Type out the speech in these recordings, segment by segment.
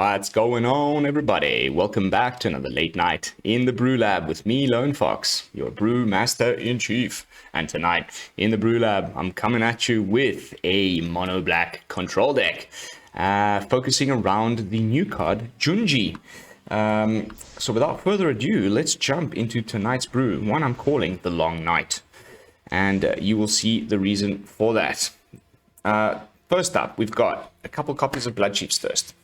What's going on, everybody? Welcome back to another late night in the BrewLab with me, Lone Fox, your brew master in chief. And tonight in the BrewLab, I'm coming at you with a mono black control deck, focusing around the new card Junji. So without further ado, let's jump into tonight's brew, one I'm calling the Long Night, and you will see the reason for that. First up, we've got a couple copies of Bloodchief's Thirst.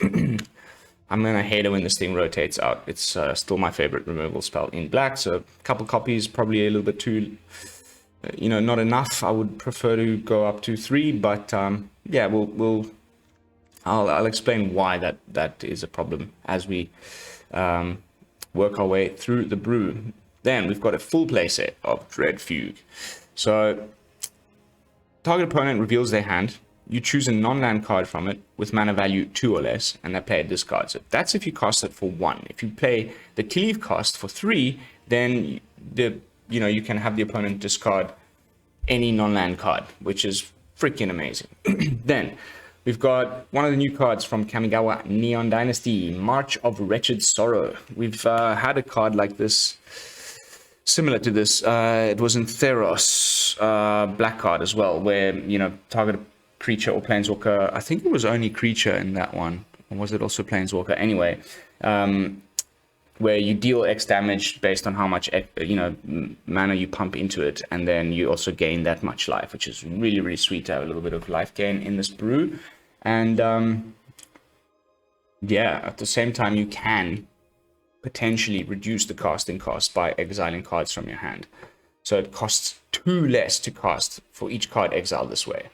I'm gonna hate it when this thing rotates out. It's still my favorite removal spell in black, so a couple copies, probably a little bit too, not enough. I would prefer to go up to 3, but yeah, I'll explain why that is a problem as we work our way through the brew. Then we've got a full playset of Dread Fugue. So target opponent reveals their hand. You choose a non-land card from it with mana value 2 or less, and that player discards it. That's if you cast it for 1. If you play the cleave cost for 3, then you can have the opponent discard any non-land card, which is freaking amazing. Then we've got one of the new cards from Kamigawa Neon Dynasty, March of Wretched Sorrow. We've had a card like this, similar to this. It was in Theros, black card as well, where target creature or planeswalker. I think it was only creature in that one, or was it also planeswalker? Anyway, where you deal X damage based on how much mana you pump into it, and then you also gain that much life, which is really, really sweet to have a little bit of life gain in this brew. And yeah, at the same time, you can potentially reduce the casting cost by exiling cards from your hand. So it costs 2 less to cast for each card exiled this way.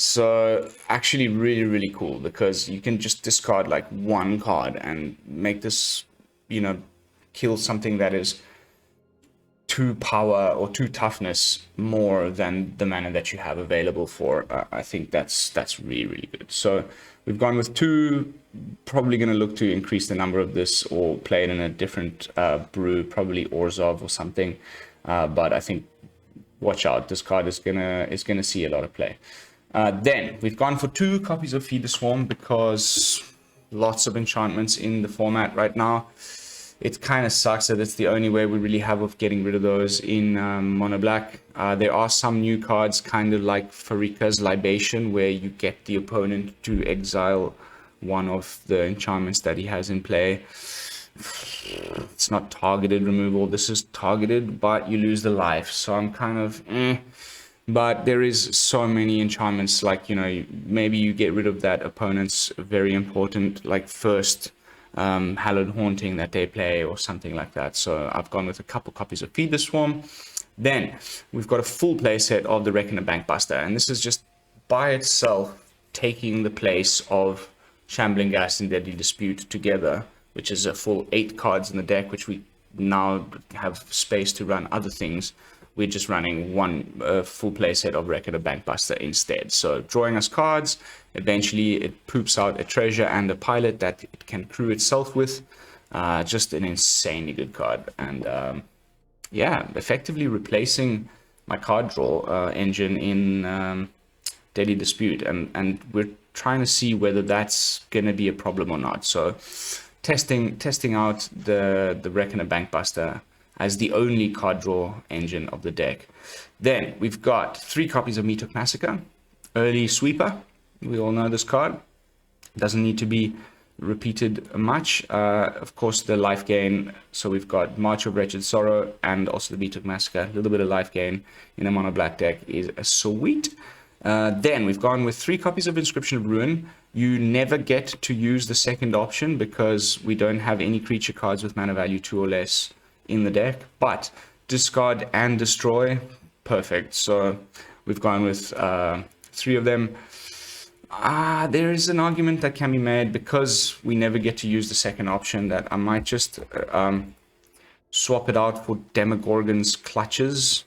So actually really, really cool, because you can just discard like 1 card and make this, kill something that is 2 power or 2 toughness more than the mana that you have available for. I think that's really, really good. So we've gone with 2, probably going to look to increase the number of this or play it in a different brew, probably Orzhov or something. But I think watch out, this card is gonna see a lot of play. Then we've gone for 2 copies of Feed the Swarm, because lots of enchantments in the format right now. It kind of sucks that it's the only way we really have of getting rid of those in mono black. There are some new cards, kind of like Farika's Libation, where you get the opponent to exile one of the enchantments that he has in play. It's not targeted removal. This is targeted, but you lose the life. So I'm kind of But there is so many enchantments, like, maybe you get rid of that opponent's very important, like, first Hallowed Haunting that they play or something like that. So I've gone with a couple copies of Feed the Swarm. Then we've got a full playset of the Reckoner Bankbuster, and this is just by itself taking the place of Shambling Ghast and Deadly Dispute together, which is a full 8 cards in the deck, which we now have space to run other things. We're just running one full playset of Reckoner Bankbuster instead. So drawing us cards, eventually it poops out a treasure and a pilot that it can crew itself with. Just an insanely good card. And yeah, effectively replacing my card draw engine in Deadly Dispute. And we're trying to see whether that's going to be a problem or not. So testing out the Reckoner Bankbuster as the only card draw engine of the deck. Then we've got 3 copies of Meathook Massacre, early sweeper. We all know this card. Doesn't need to be repeated much. Of course, the life gain. So we've got March of Wretched Sorrow and also the Meathook Massacre. A little bit of life gain in a mono black deck is sweet. Then we've gone with 3 copies of Inscription of Ruin. You never get to use the second option because we don't have any creature cards with mana value 2 or less in the deck, but discard and destroy, perfect. So we've gone with 3 of them. There is an argument that can be made, because we never get to use the second option, that I might just swap it out for Demogorgon's Clutches.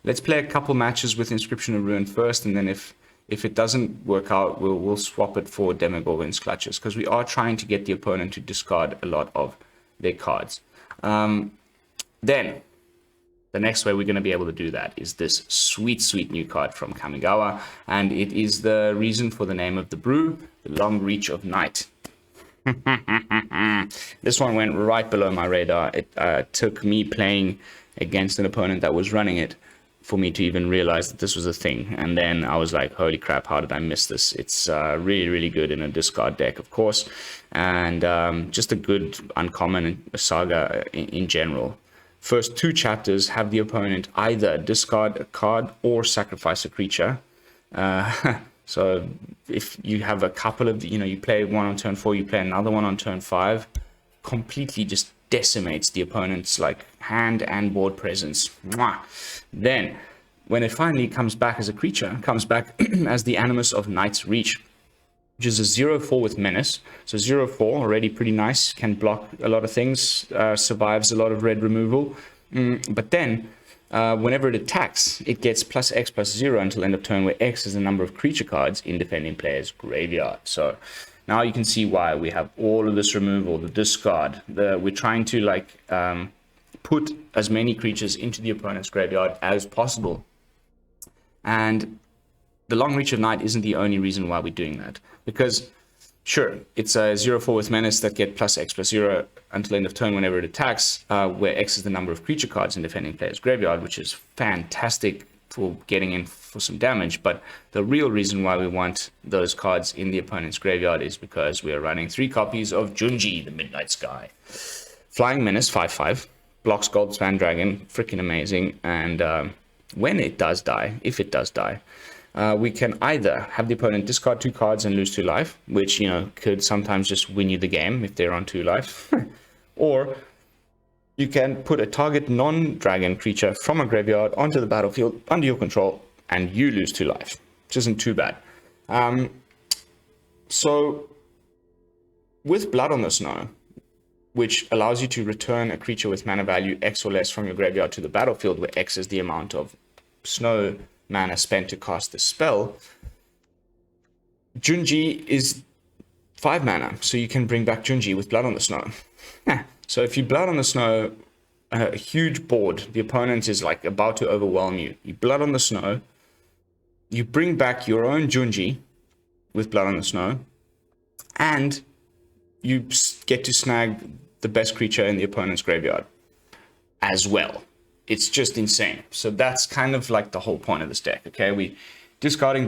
Let's play a couple matches with Inscription of Ruin first, and then if it doesn't work out, we'll swap it for Demogorgon's Clutches, because we are trying to get the opponent to discard a lot of their cards. Then the next way we're going to be able to do that is this sweet, sweet new card from Kamigawa, and it is the reason for the name of the brew, the Long Reach of Night. This one went right below my radar. It took me playing against an opponent that was running it for me to even realize that this was a thing. And then I was like, holy crap, how did I miss this? It's really, really good in a discard deck, of course. And just a good uncommon saga in general. First two chapters have the opponent either discard a card or sacrifice a creature. So if you have a couple of, you play one on turn 4, you play another one on turn 5, completely just decimates the opponent's like hand and board presence. Mwah. Then when it finally comes back as a creature, it comes back as the Animus of Night's Reach, which is a 0/4 with menace. So 0/4, already pretty nice, can block a lot of things, survives a lot of red removal. But then whenever it attacks, it gets +X/+0 until end of turn, where X is the number of creature cards in defending player's graveyard. So now you can see why we have all of this removal, the discard. We're trying to like put as many creatures into the opponent's graveyard as possible. And the Long Reach of Night isn't the only reason why we're doing that. Because, sure, it's a 0/4 with menace that get +X/+0 until end of turn whenever it attacks, where X is the number of creature cards in defending player's graveyard, which is fantastic for getting in for some damage. But the real reason why we want those cards in the opponent's graveyard is because we are running 3 copies of Junji, the Midnight Sky. Flying Menace, 5/5, blocks Goldspan Dragon, freaking amazing. And when it does die, if it does die, we can either have the opponent discard 2 cards and lose 2 life, which, could sometimes just win you the game if they're on 2 life. Or you can put a target non-dragon creature from a graveyard onto the battlefield under your control, and you lose 2 life, which isn't too bad. So with Blood on the Snow, which allows you to return a creature with mana value X or less from your graveyard to the battlefield, where X is the amount of snow mana spent to cast the spell, Junji is 5 mana, so you can bring back Junji with Blood on the Snow. So if you Blood on the Snow, a huge board, the opponent is like about to overwhelm you. You Blood on the Snow, you bring back your own Junji with Blood on the Snow, and you get to snag the best creature in the opponent's graveyard as well. It's just insane. So that's kind of like the whole point of this deck, okay? We discarding.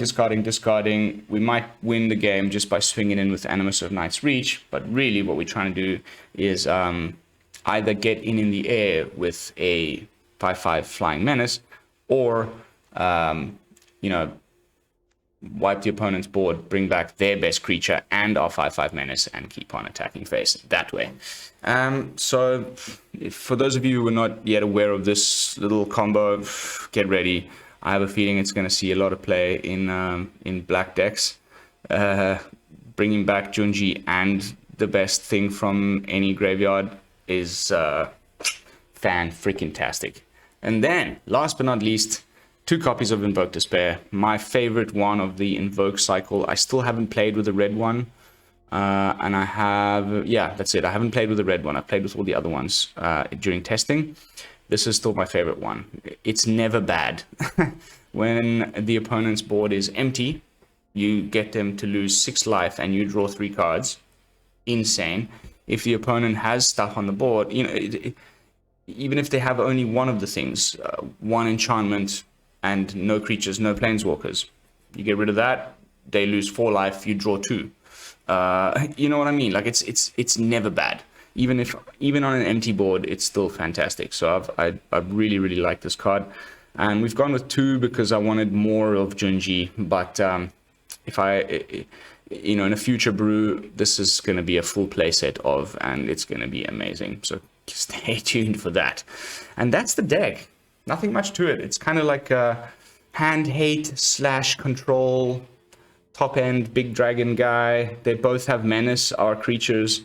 We might win the game just by swinging in with Animus of Night's Reach, but really what we're trying to do is either get in the air with a 5/5 Flying Menace, or wipe the opponent's board, bring back their best creature and our 5/5 Menace, and keep on attacking face that way. So for those of you who are not yet aware of this little combo, get ready. I have a feeling it's going to see a lot of play in black decks. Bringing back Junji and the best thing from any graveyard is fan-freaking-tastic. And then, last but not least, 2 copies of Invoke Despair. My favorite one of the Invoke cycle. I still haven't played with the red one. And I have, yeah, that's it. I haven't played with the red one. I've played with all the other ones during testing. This is still my favorite one. It's never bad. When the opponent's board is empty, you get them to lose 6 life and you draw 3 cards. Insane. If the opponent has stuff on the board, even if they have only one of the things, 1 enchantment and no creatures, no planeswalkers, you get rid of that, they lose 4 life, you draw 2. You know what I mean? Like it's never bad. Even on an empty board, it's still fantastic. So I really like this card, and we've gone with 2 because I wanted more of Junji. But if in a future brew, this is going to be a full playset of, and it's going to be amazing. So stay tuned for that. And that's the deck. Nothing much to it. It's kind of like a hand hate / control. Top end big dragon guy. They both have menace, our creatures.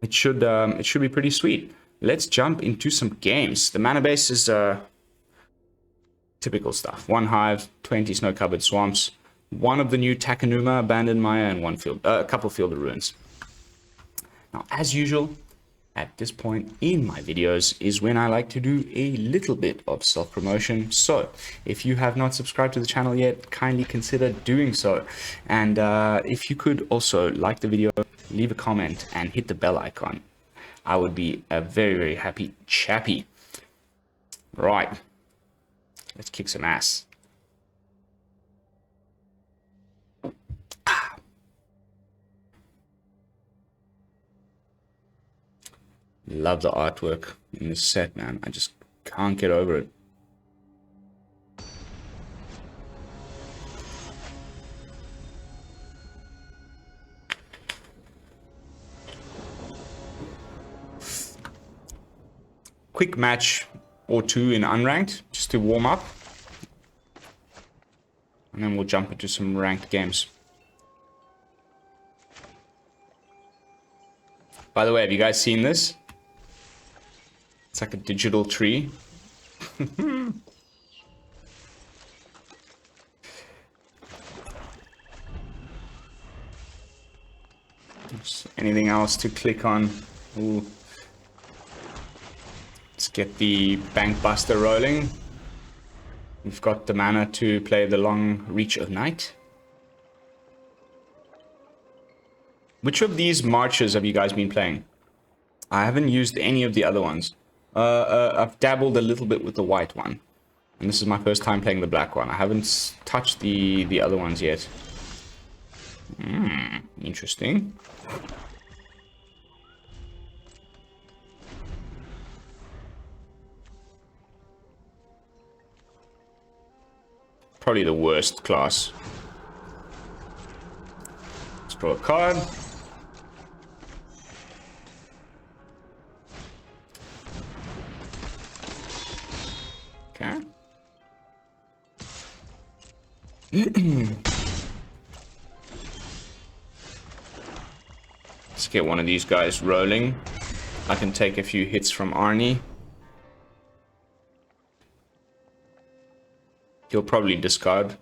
It should be pretty sweet. Let's jump into some games. The mana base is typical stuff. 1 Hive, 20 snow covered swamps, 1 of the new Takenuma, Abandoned Mire, and a couple Field of Ruins. Now, as usual, at this point in my videos is when I like to do a little bit of self-promotion. So if you have not subscribed to the channel yet, kindly consider doing so. And if you could also like the video, leave a comment and hit the bell icon, I would be a very, very happy chappy. Right, let's kick some ass. Love the artwork in this set, man. I just can't get over it. Quick match or two in unranked, just to warm up. And then we'll jump into some ranked games. By the way, have you guys seen this? It's like a digital tree. Anything else to click on? Ooh. Let's get the Bankbuster rolling. We've got the mana to play the Long Reach of Night. Which of these marches have you guys been playing? I haven't used any of the other ones. I've dabbled a little bit with the white one. And this is my first time playing the black one. I haven't touched the other ones yet. Interesting. Probably the worst class. Let's draw a card. Okay. Let's get one of these guys rolling. I can take a few hits from Arnie. He'll probably discard.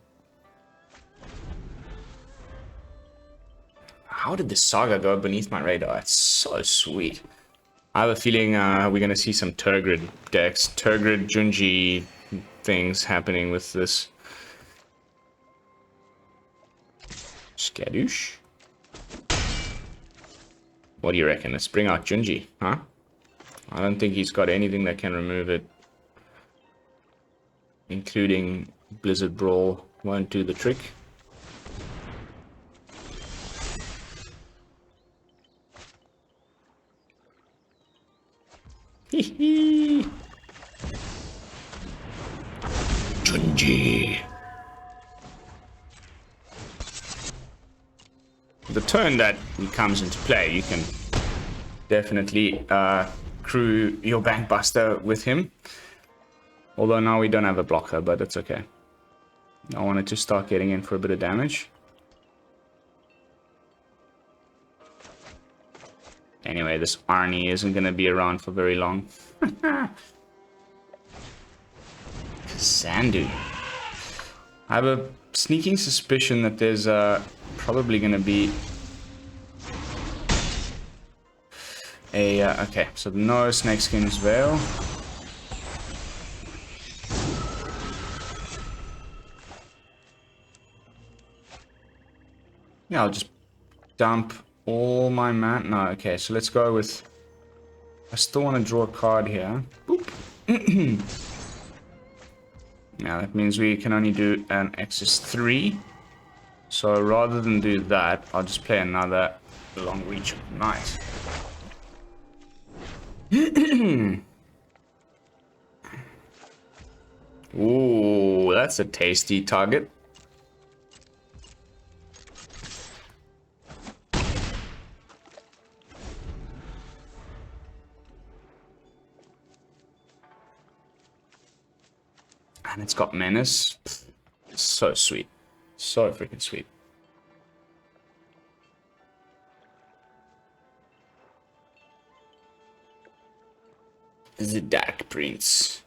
How did this saga go beneath my radar? It's so sweet. I have a feeling we're going to see some Turgid decks, Turgid Junji things happening with this. Skadoosh. What do you reckon? Let's bring out Junji, huh? I don't think he's got anything that can remove it. Including Blizzard Brawl won't do the trick. Hee Junji. The turn that he comes into play, you can definitely crew your Bankbuster with him. Although now we don't have a blocker, but it's okay. I wanted to start getting in for a bit of damage. Anyway, this Arnie isn't going to be around for very long. Sandu. I have a sneaking suspicion that there's probably going to be a... okay, so no Snakeskin's Veil. Yeah, I'll just dump all my mana. No, okay, so let's go with... I still want to draw a card here. Boop. Now that means we can only do an X's 3. So rather than do that, I'll just play another Long Reach of Night. Ooh, that's a tasty target. And it's got Menace. So sweet. So freaking sweet. The Dark Prince.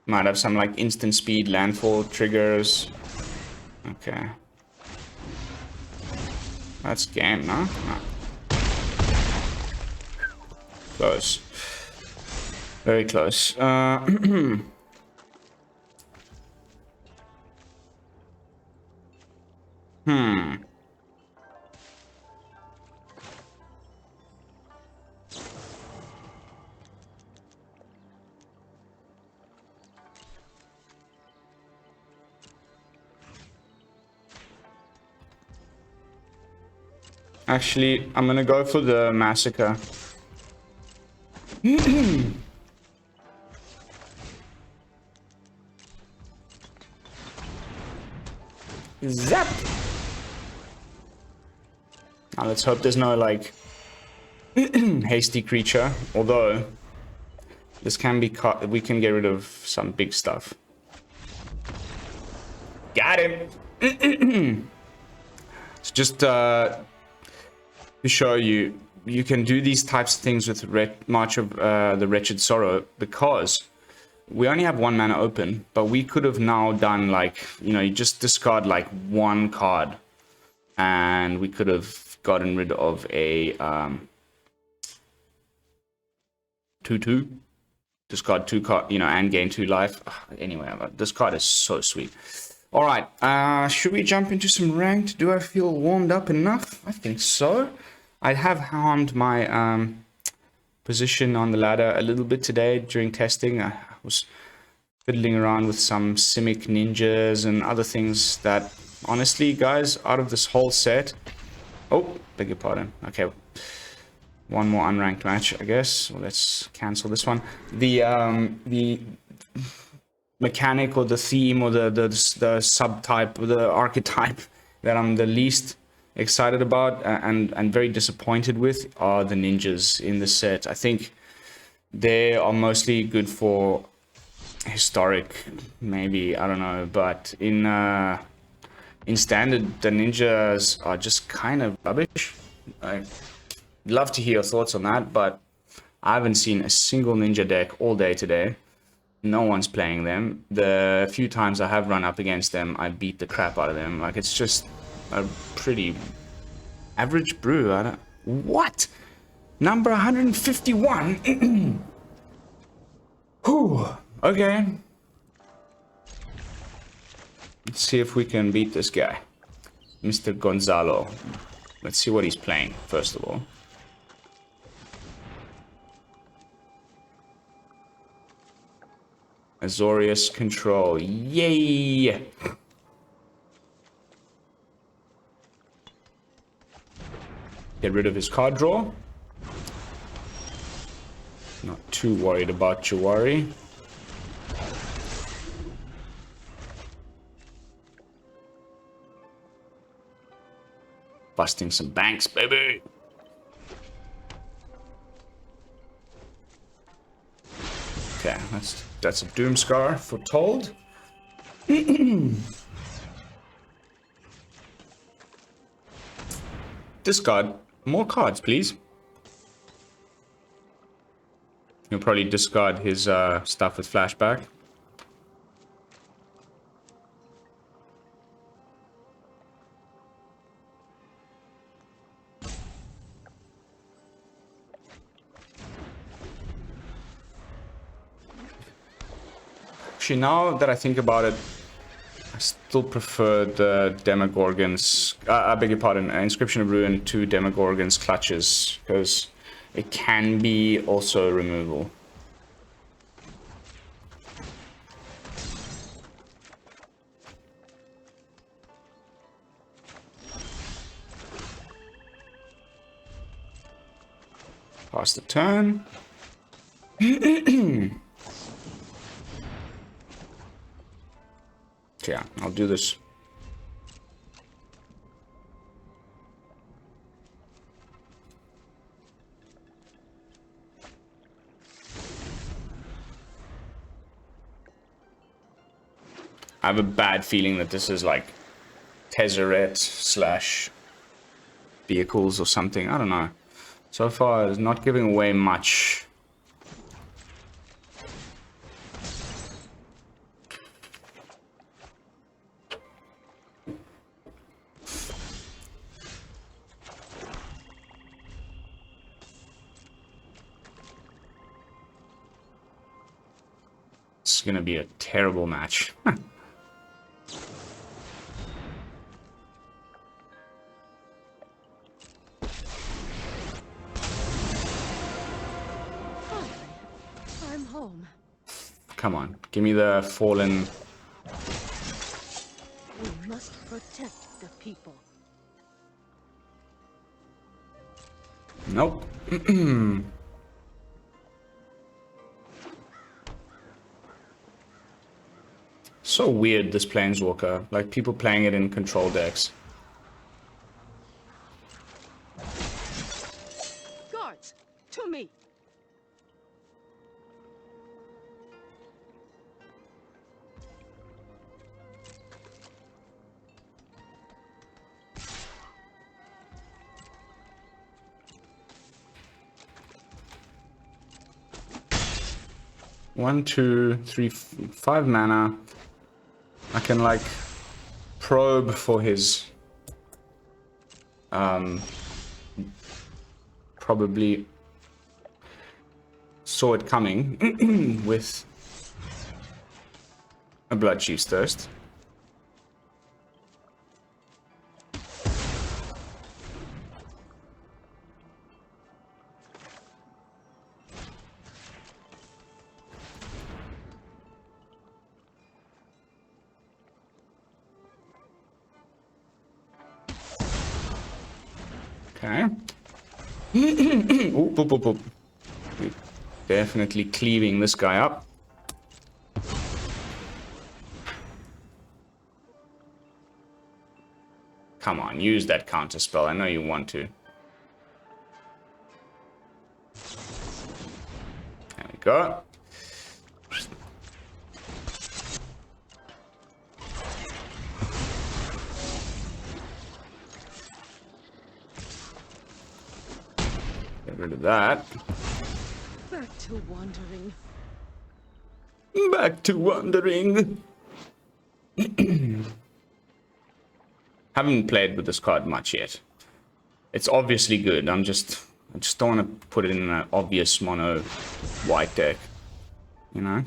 Might have some like instant speed landfall triggers. Okay. That's game, no? No. Close. Very close. Actually, I'm gonna go for the Massacre. Zap! Now let's hope there's no, like, hasty creature. Although, this can be cut. We can get rid of some big stuff. Got him! It's just, to show you, you can do these types of things with March of the Wretched Sorrow, because we only have 1 mana open, but we could have now done, like, you know, you just discard like 1 card, and we could have gotten rid of a 2/2, discard 2 card, you know, and gain 2 life. Anyway, this card is so sweet. All right, should we jump into some ranked? Do I feel warmed up enough? I think so. I have harmed my position on the ladder a little bit today during testing. I was fiddling around with some Simic ninjas and other things that, honestly, guys, out of this whole set... Oh, beg your pardon. Okay, 1 more unranked match, I guess. Well, let's cancel this one. The mechanic or the theme or the subtype or the archetype that I'm the least excited about and very disappointed with are the ninjas in the set. I think they are mostly good for historic, maybe, I don't know, but in standard, the ninjas are just kind of rubbish. I'd love to hear your thoughts on that, but I haven't seen a single ninja deck all day today. No one's playing them. The few times I have run up against them, I beat the crap out of them. Like, it's just a pretty average brew. I don't... What? Number 151? Whew. Okay. Let's see if we can beat this guy. Mr. Gonzalo. Let's see what he's playing, first of all. Azorius Control. Yay! Get rid of his card draw. Not too worried about Jawari. Busting some banks, baby! Okay, that's a Doomscar foretold. Discard more cards, please. He'll probably discard his stuff with flashback. Actually, now that I think about it, I still prefer the Demogorgons, I beg your pardon, Inscription of Ruin to Demogorgons Clutches, because it can be also removal. Pass the turn. Yeah, I'll do this. I have a bad feeling that this is like Tezzeret slash vehicles or something. I don't know. So far, it's not giving away much. is going to be a terrible match. I'm home. Come on, give me the fallen. We must protect the people. Nope. So weird, this Planeswalker. Like, people playing it in control decks. Guards, to me. One, two, three, 5 mana. I can, like, probe for his... probably saw it coming with a Bloodchief's Thirst. Okay. Oop, oop, oop, oop. Definitely cleaving this guy up. Come on, use that counter spell. I know you want to. There we go. Get rid of that. Back to wandering. Back to wandering. Haven't played with this card much yet. It's obviously good. I just don't want to put it in an obvious mono white deck. You know?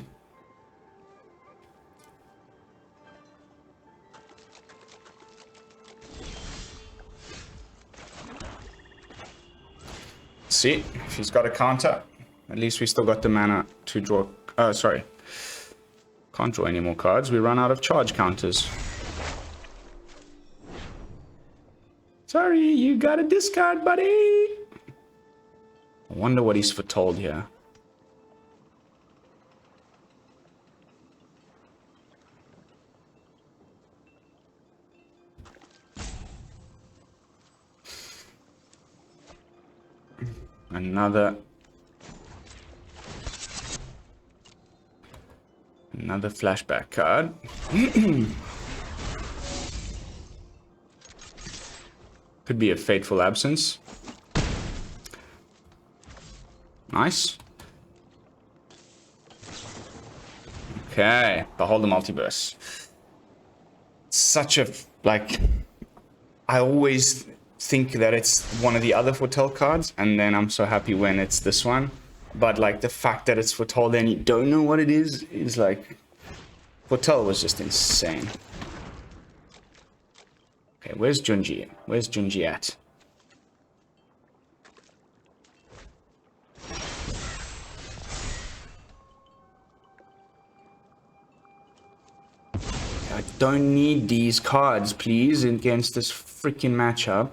See, if he's got a counter, at least we still got the mana to draw. Sorry. Can't draw any more cards. We run out of charge counters. Sorry, you got a discard, buddy. I wonder what he's foretold here. Another flashback card. Could be a fateful absence. Nice. Okay, Behold the Multiverse. Such a, like, I always think that it's one of the other Foretell cards, and then I'm so happy when it's this one. But, like, the fact that it's Foretell and you don't know what it is like, Foretell was just insane. Okay, where's Junji? Where's Junji at? I don't need these cards, please, against this freaking matchup.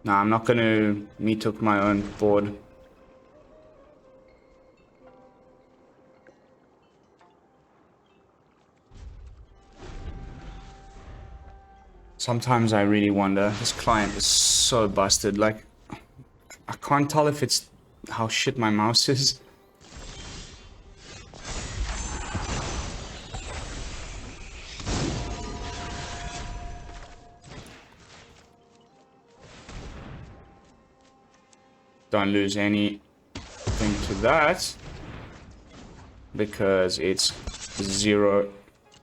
Nah, I'm not gonna Meathook my own board. Sometimes I really wonder, this client is so busted, like, I can't tell if it's how shit my mouse is. Don't lose anything to that. because it's 0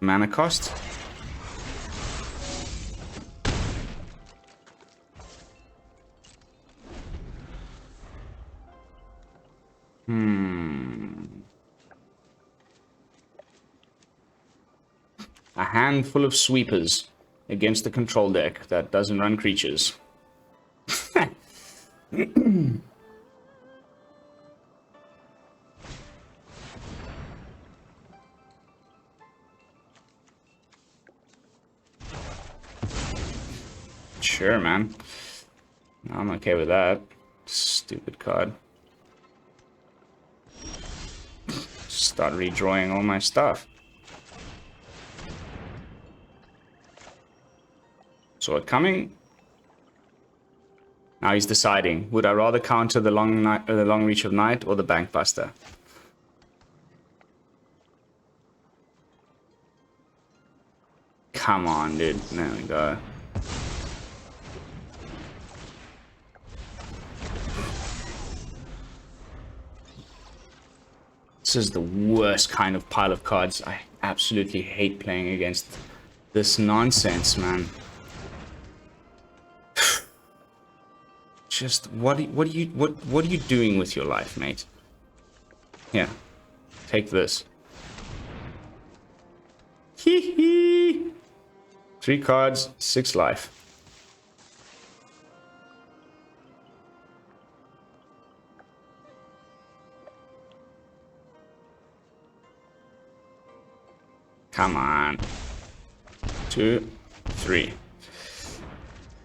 mana cost. A handful of sweepers against the control deck that doesn't run creatures. Sure, man. I'm okay with that. Stupid card. Start redrawing all my stuff. Sword coming. Now he's deciding. Would I rather counter the long reach of night or the Bankbuster? Come on, dude. There we go. This is the worst kind of pile of cards. I absolutely hate playing against this nonsense, man. Just what are you doing with your life, mate? Here, take this. Hee hee. 3 cards, 6 life. Come on. 2, 3.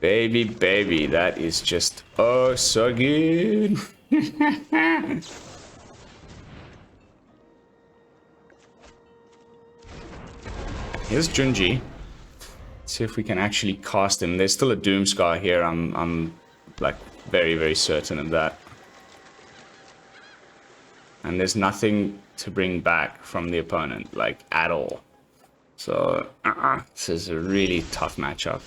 Baby, baby, that is just oh so good. Here's Junji. Let's see if we can actually cast him. There's still a Doomscar here. I'm like very, very certain of that. And there's nothing to bring back from the opponent, like at all. So this is a really tough matchup.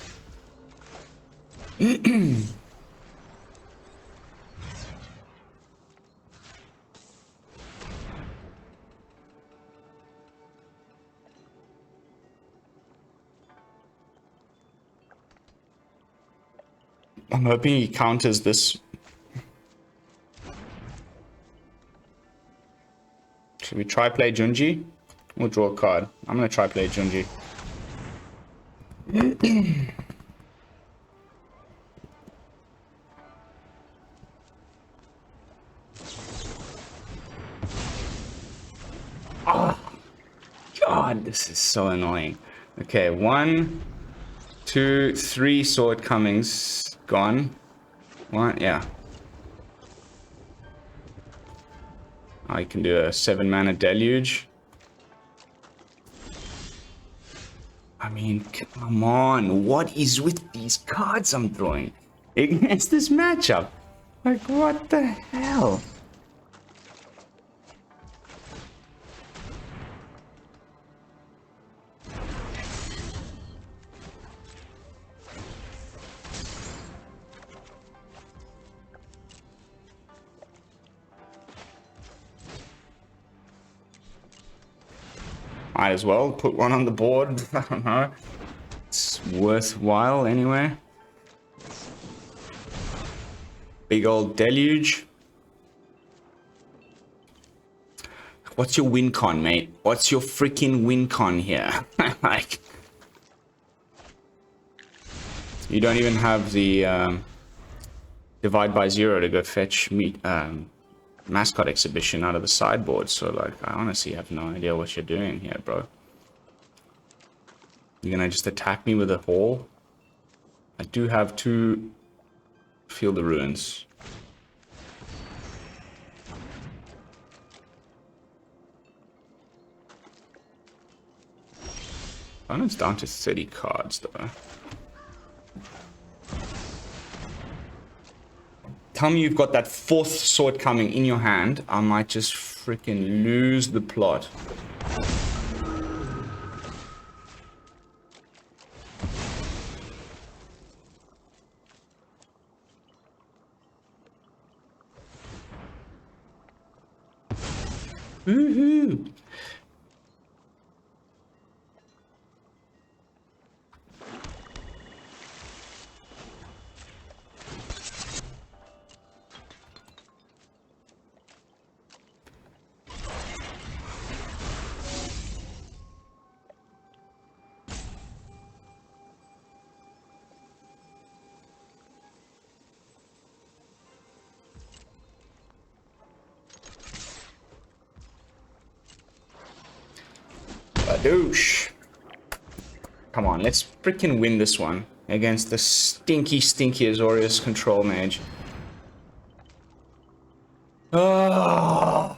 I'm hoping he counters this. Should we try play Junji? We'll draw a card. I'm gonna try play Junji. Oh, God, this is so annoying. Okay, 1, 2, 3 sword comings gone. 1, yeah. I can do a 7 mana deluge. I mean, come on. What is with these cards I'm throwing against this matchup? Like, what the hell? Might as well put one on the board. I don't know. It's worthwhile anyway. Big old deluge. What's your win con, mate? What's your freaking win con here? Like, you don't even have the divide by 0 to go fetch mascot exhibition out of the sideboard, so like I honestly have no idea what you're doing here, bro. You're gonna just attack me with a haul? I do have 2 Field of Ruins. Opponent's down to 30 cards though. Tell me you've got that 4th sword coming in your hand. I might just freaking lose the plot. Woohoo! Douche. Come on, let's freaking win this one against the stinky Azorius control mage. Oh.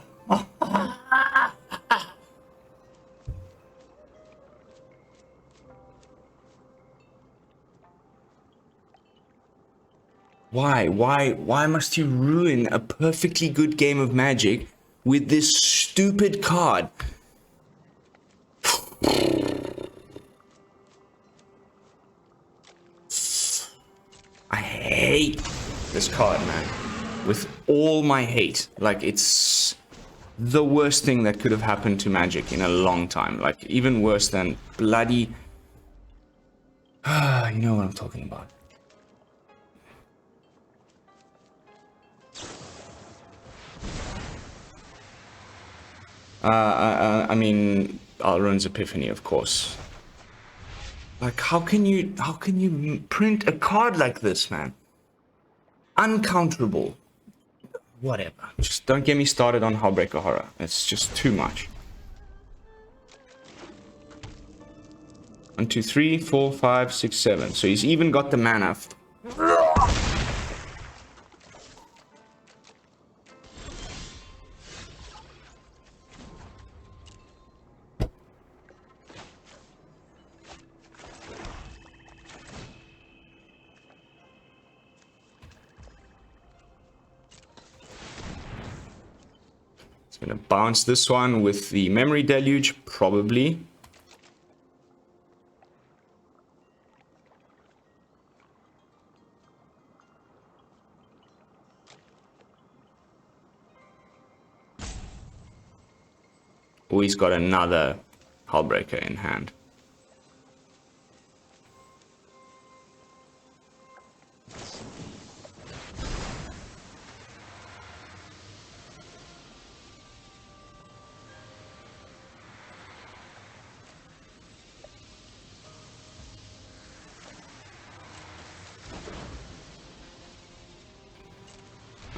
Why must you ruin a perfectly good game of Magic with this stupid card? I hate this card, man. With all my hate. Like, it's the worst thing that could have happened to Magic in a long time. Like, even worse than bloody... you know what I'm talking about. I mean, Alrund's Epiphany, of course. Like, how can you print a card like this, man? Uncounterable. Whatever. Just don't get me started on Hullbreaker Horror. It's just too much. 1, 2, 3, 4, 5, 6, 7. So he's even got the mana. Gonna bounce this one with the Memory Deluge, probably. Oh, he's got another Hullbreaker in hand.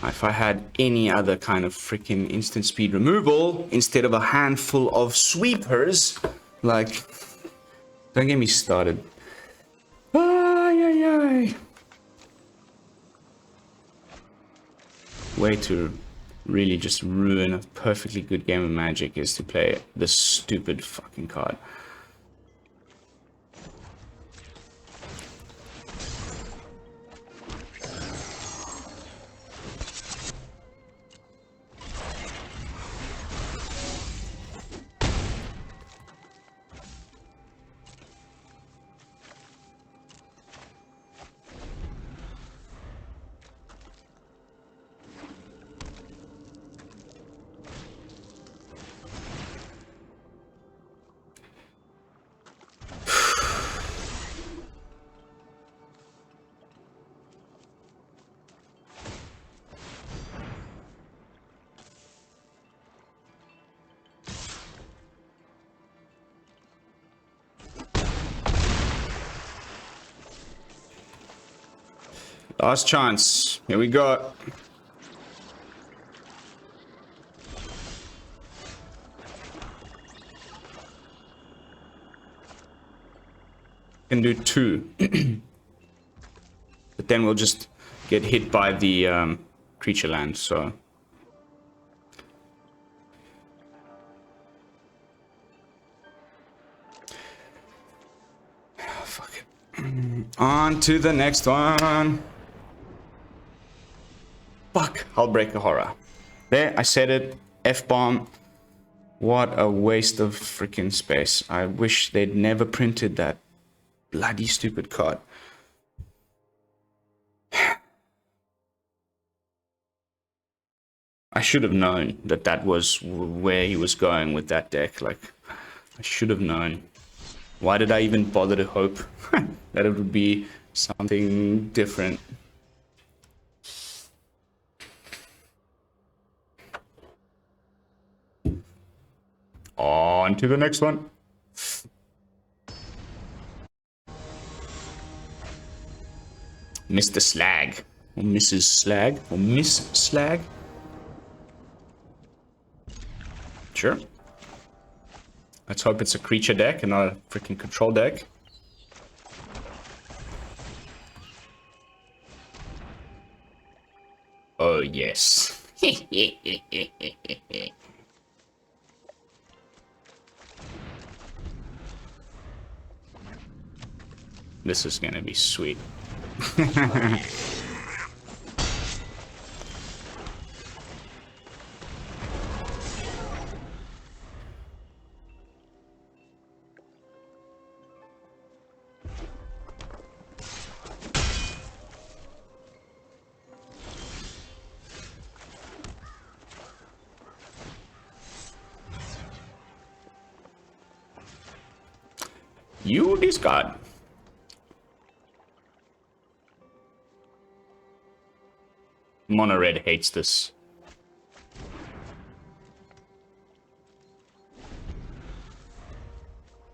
If I had any other kind of freaking instant speed removal instead of a handful of sweepers, like, don't get me started. Ay. Way to really just ruin a perfectly good game of Magic is to play this stupid fucking card. Last chance. Here we go. Can do 2. But then we'll just get hit by the creature land, so... Fuck it. On to the next one. Fuck, Hullbreaker Horror. There, I said it. F-bomb. What a waste of freaking space. I wish they'd never printed that bloody stupid card. I should have known that that was where he was going with that deck. Like, I should have known. Why did I even bother to hope that it would be something different? On to the next one. Mr. Slag. Or Mrs. Slag. Or Miss Slag. Sure. Let's hope it's a creature deck and not a freaking control deck. Oh, yes. This is gonna be sweet. You discard. Mono red hates this.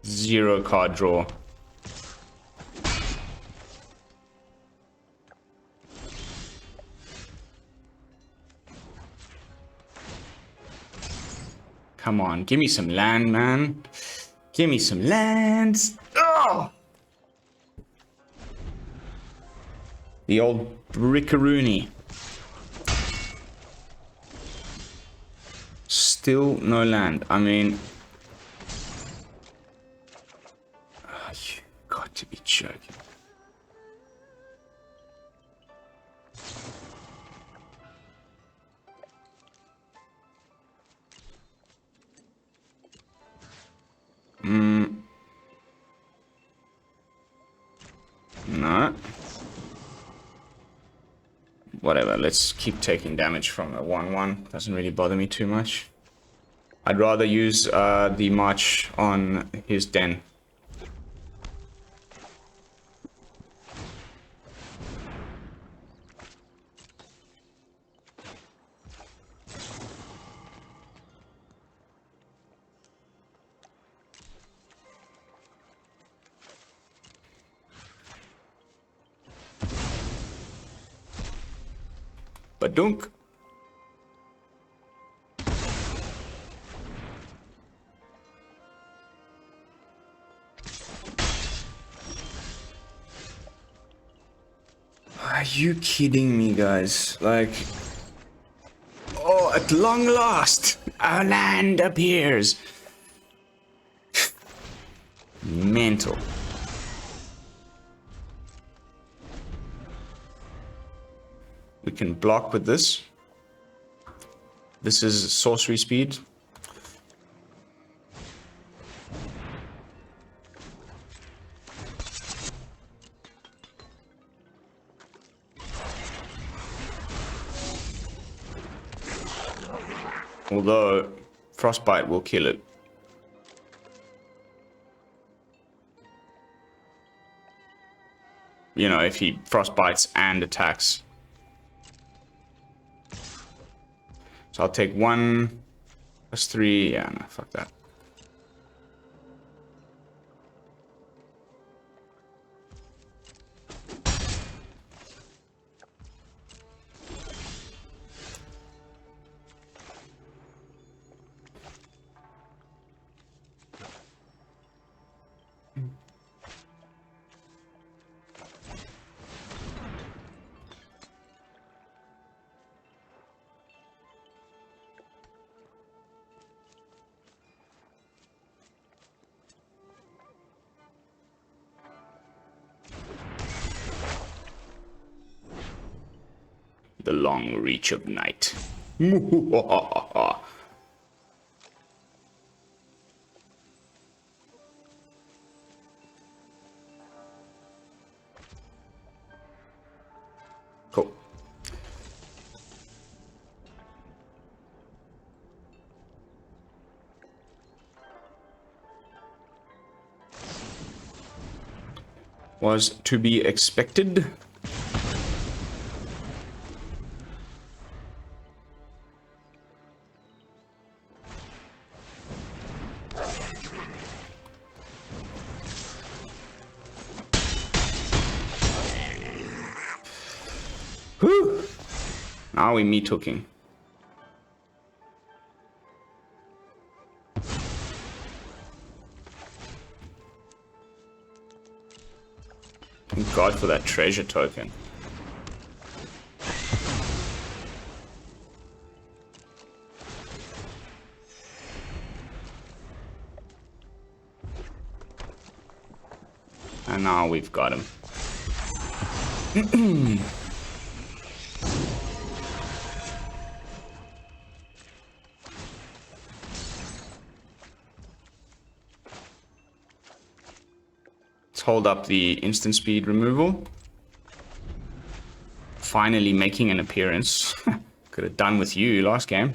Zero card draw. Come on, give me some land, man. Give me some lands. Oh! The old Brickaroony. Still no land. I mean... Oh, you got to be joking. No. Whatever, let's keep taking damage from a 1-1. Doesn't really bother me too much. I'd rather use the march on his den. Badunk. Are you kidding me, guys? Like, oh, at long last, our land appears. Mental. We can block with this. This is sorcery speed. Although Frostbite will kill it. You know, if he Frostbites and attacks. So I'll take 1 plus 3. Yeah, no, fuck that. The long reach of night. Cool. Was to be expected. Whew. Now we Meathooking. Thank God for that treasure token. And now we've got him. Let's hold up the instant speed removal. Finally making an appearance. Could have done with you last game.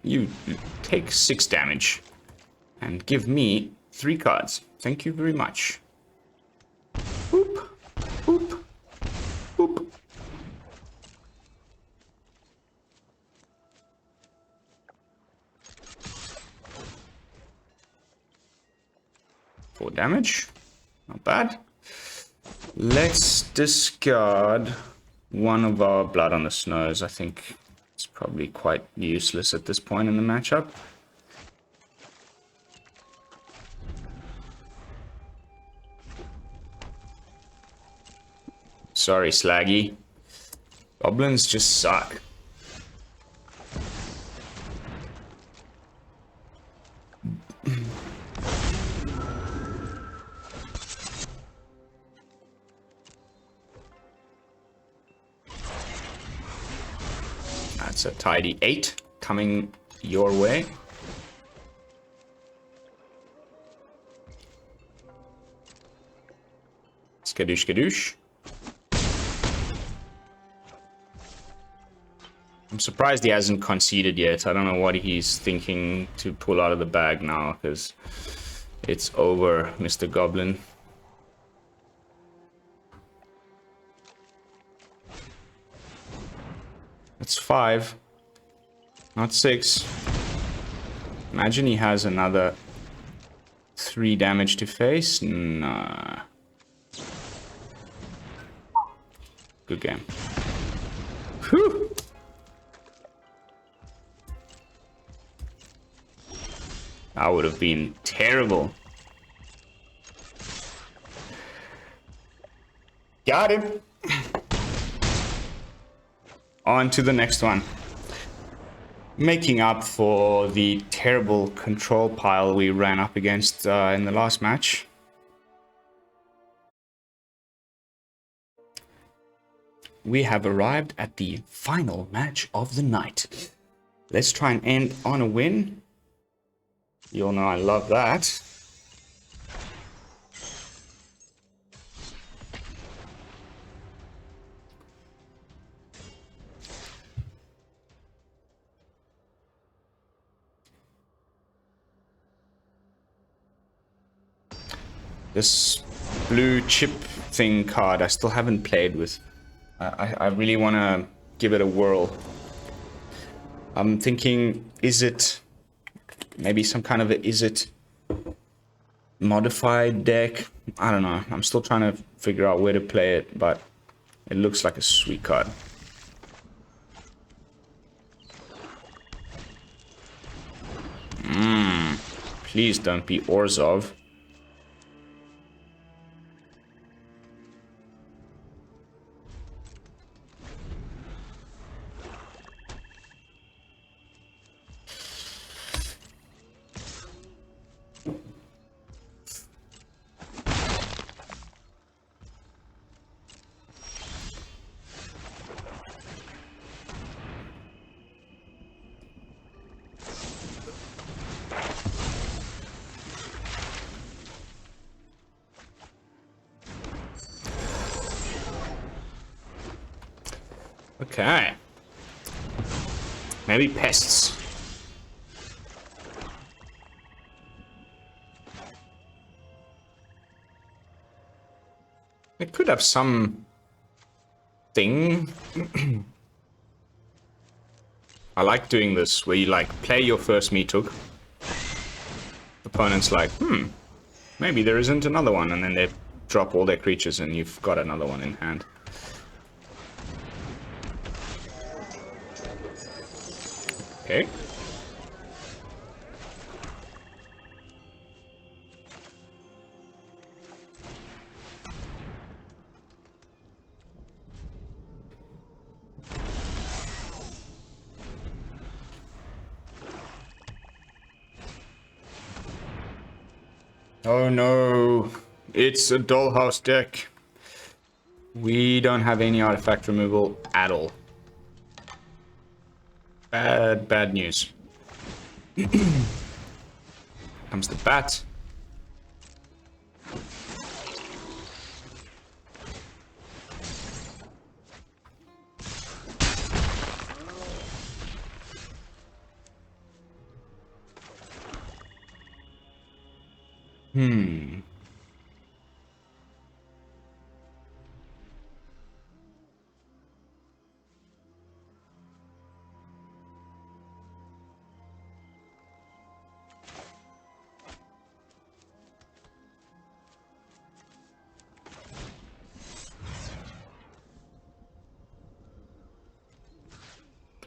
You take 6 damage and give me 3 cards. Thank you very much. Boop, boop, boop. Four damage. Not bad. Let's discard one of our Blood on the Snows. I think it's probably quite useless at this point in the matchup. Sorry, Slaggy. Goblins just suck. That's a tidy 8 coming your way. Skadoosh, skadoosh. I'm surprised he hasn't conceded yet. I don't know what he's thinking to pull out of the bag now, because it's over, Mr. Goblin. That's 5, not 6. Imagine he has another 3 damage to face. Nah. Good game. Whew. That would have been terrible. Got him. On to the next one. Making up for the terrible control pile we ran up against in the last match. We have arrived at the final match of the night. Let's try and end on a win. You all know I love that. This blue chip thing card I still haven't played with. I really want to give it a whirl. I'm thinking, is it maybe some kind of a, is it modified deck? I don't know. I'm still trying to figure out where to play it, but it looks like a sweet card. Please don't be Orzhov. Okay. Maybe pests. It could have some thing. I like doing this where you like play your first Meathook. Opponent's like, maybe there isn't another one, and then they drop all their creatures and you've got another one in hand. Okay. Oh no, it's a dollhouse deck. We don't have any artifact removal at all. Bad news. Comes the bat.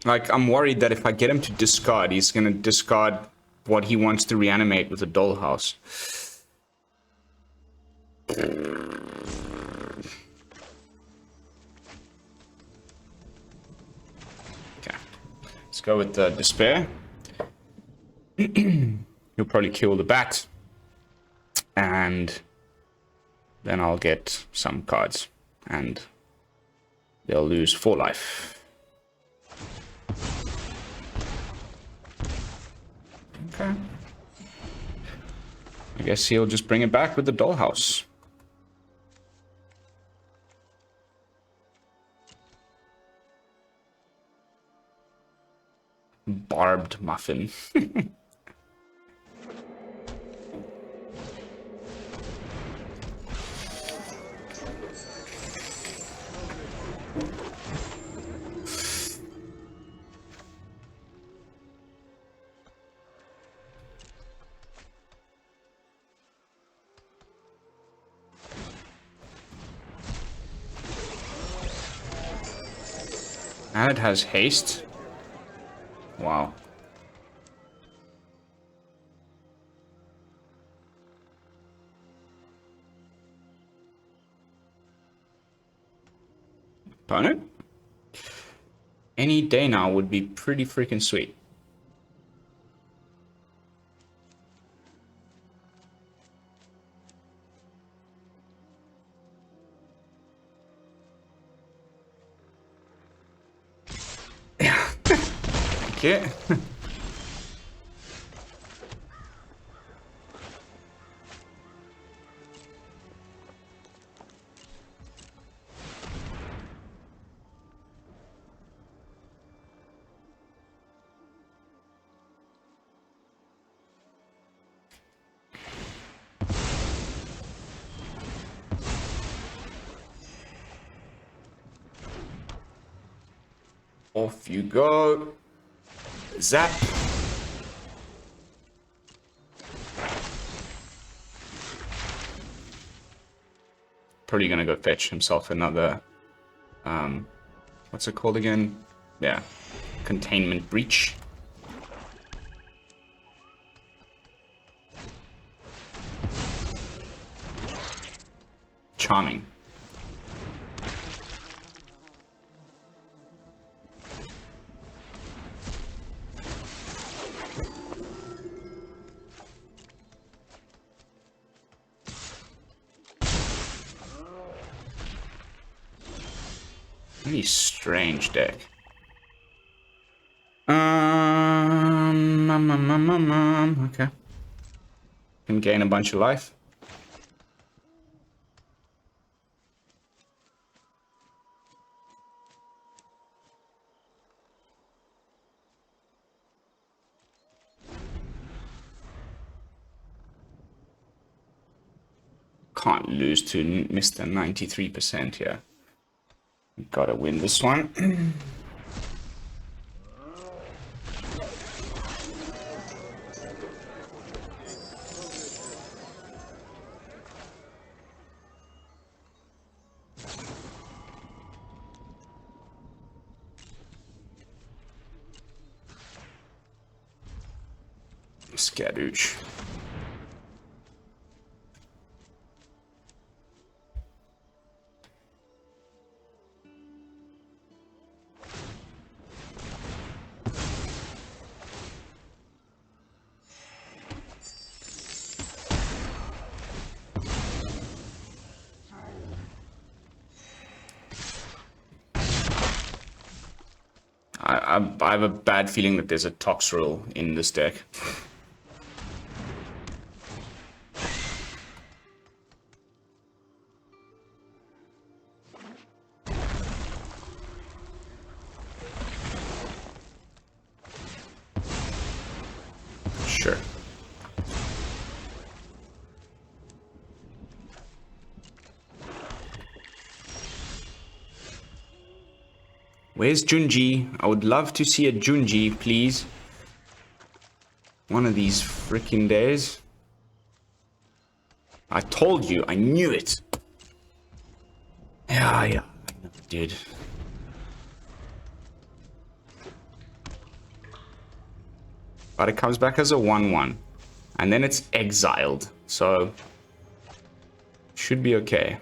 Like, I'm worried that if I get him to discard, he's gonna discard what he wants to reanimate with a dollhouse. Okay. Let's go with the Despair. He'll probably kill the bat. And then I'll get some cards. And they'll lose 4 life. Okay. I guess he'll just bring it back with the dollhouse. Barbed muffin. And it has haste. Wow. Opponent? Any day now would be pretty freaking sweet. Thank you. Off you go. Zap. Probably gonna go fetch himself another, what's it called again? Yeah, containment breach. Charming. Really strange deck. Okay. Can gain a bunch of life. Can't lose to Mr. 93% here. Gotta win this one. Skadoosh. I have a bad feeling that there's a Toxrill in this deck. Sure. Where's Junji? I would love to see a Junji, please. One of these freaking days. I told you, I knew it. Yeah, I did. But it comes back as a 1/1. And then it's exiled. So, should be okay.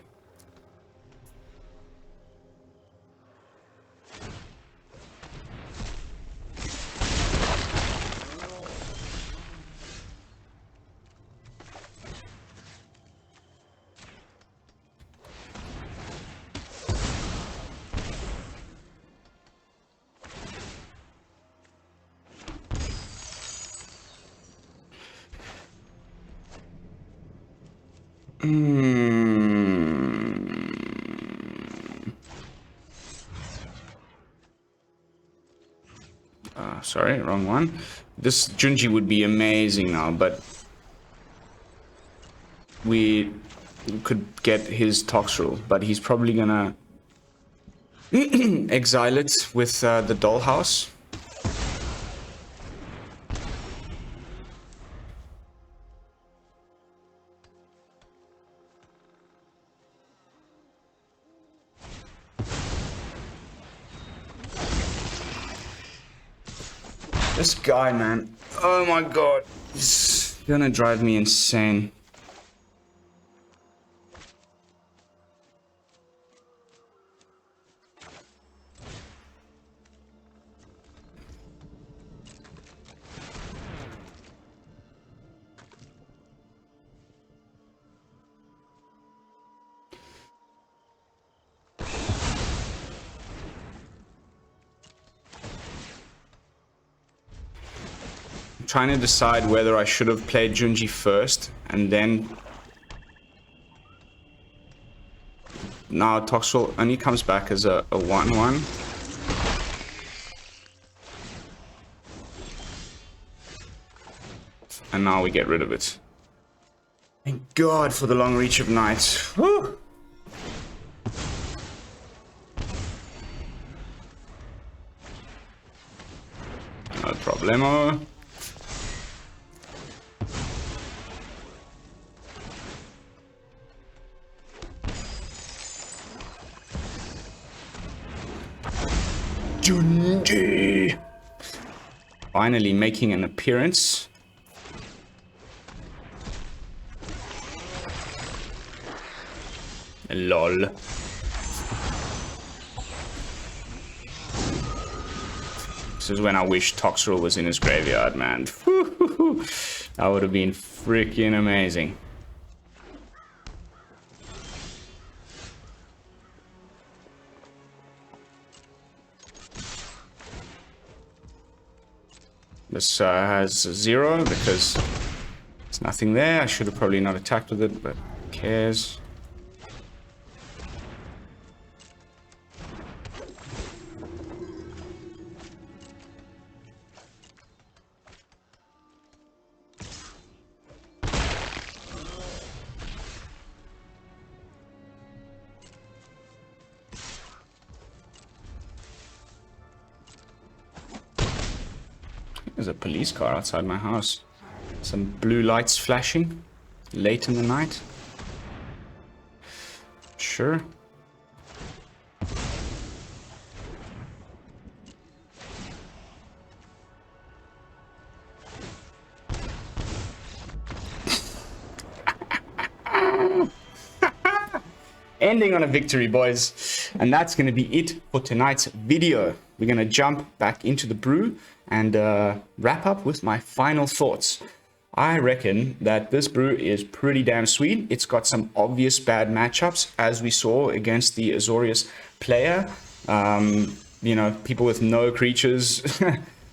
Sorry, wrong one. This Junji would be amazing now, but we could get his Toxrill, but he's probably gonna exile it with the dollhouse. This guy, man. Oh my god. He's gonna drive me insane. Trying to decide whether I should have played Junji first and then now Toxrill only comes back as a 1/1. And now we get rid of it. Thank God for the long reach of night. Woo! No problemo. Junji! Finally making an appearance. Lol. This is when I wish Toxrill was in his graveyard, man. That would have been freaking amazing. This has 0 because there's nothing there. I should have probably not attacked with it, but who cares? There's a police car outside my house. Some blue lights flashing late in the night. Sure. ending on a victory, boys. And that's going to be it for tonight's video. We're going to jump back into the brew and wrap up with my final thoughts. I reckon that this brew is pretty damn sweet. It's got some obvious bad matchups, as we saw against the Azorius player. You know, people with no creatures.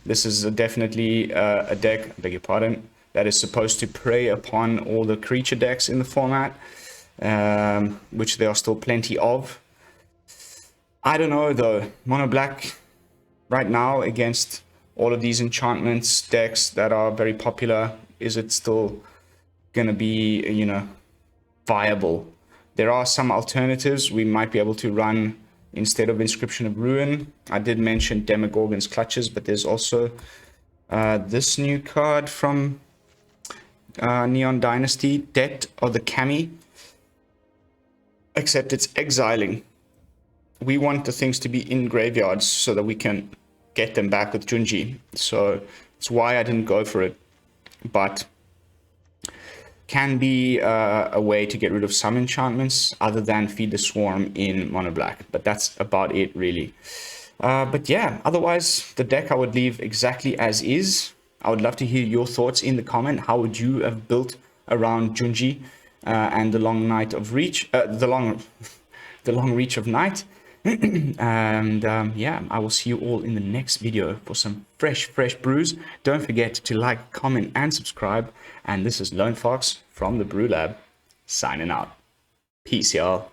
This is definitely a deck, I beg your pardon, that is supposed to prey upon all the creature decks in the format, which there are still plenty of. I don't know though, mono black right now against all of these enchantments decks that are very popular, is it still gonna be, you know, viable? There are some alternatives we might be able to run instead of Inscription of Ruin. I did mention Demogorgon's Clutches, but there's also this new card from Neon Dynasty, Debt of the Kami, except it's exiling. We want the things to be in graveyards so that we can get them back with Junji, so it's why I didn't go for it. But can be a way to get rid of some enchantments other than Feed the Swarm in mono black, but that's about it really. But yeah, otherwise the deck I would leave exactly as is. I would love to hear your thoughts in the comment. How would you have built around Junji and the long night of reach, the long reach of night? And yeah, I will see you all in the next video for some fresh brews. Don't forget to like, comment and subscribe. And this is Lone Fox from the BrewLab signing out. Peace, y'all.